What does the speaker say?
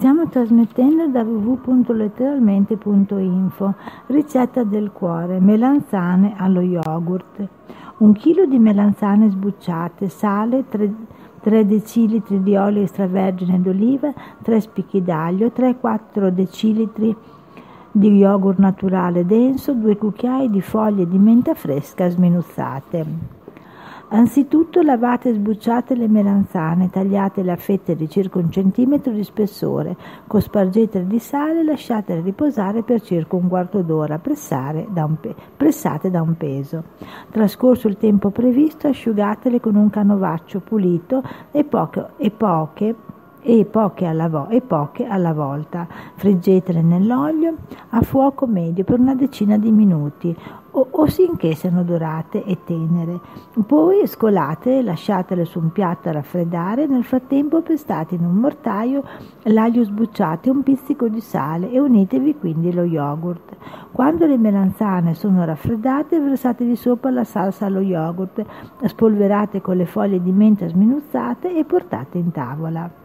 Stiamo trasmettendo da www.letteralmente.info. Ricetta del cuore: melanzane allo yogurt. 1 chilo di melanzane sbucciate, sale, 3 decilitri di olio extravergine d'oliva, 3 spicchi d'aglio, 3-4 decilitri di yogurt naturale denso, 2 cucchiai di foglie di menta fresca sminuzzate. Anzitutto lavate e sbucciate le melanzane, tagliatele a fette di circa 1 centimetro di spessore, cospargetele di sale e lasciatele riposare per circa un quarto d'ora, pressate da un peso. Trascorso il tempo previsto, asciugatele con un canovaccio pulito e poche alla volta. Friggetele nell'olio a fuoco medio per una decina di minuti o sinché siano dorate e tenere. Poi scolatele e lasciatele su un piatto a raffreddare. Nel frattempo pestate in un mortaio l'aglio sbucciato e un pizzico di sale e unitevi quindi lo yogurt. Quando le melanzane sono raffreddate, versatevi sopra la salsa allo yogurt, spolverate con le foglie di menta sminuzzate e portate in tavola.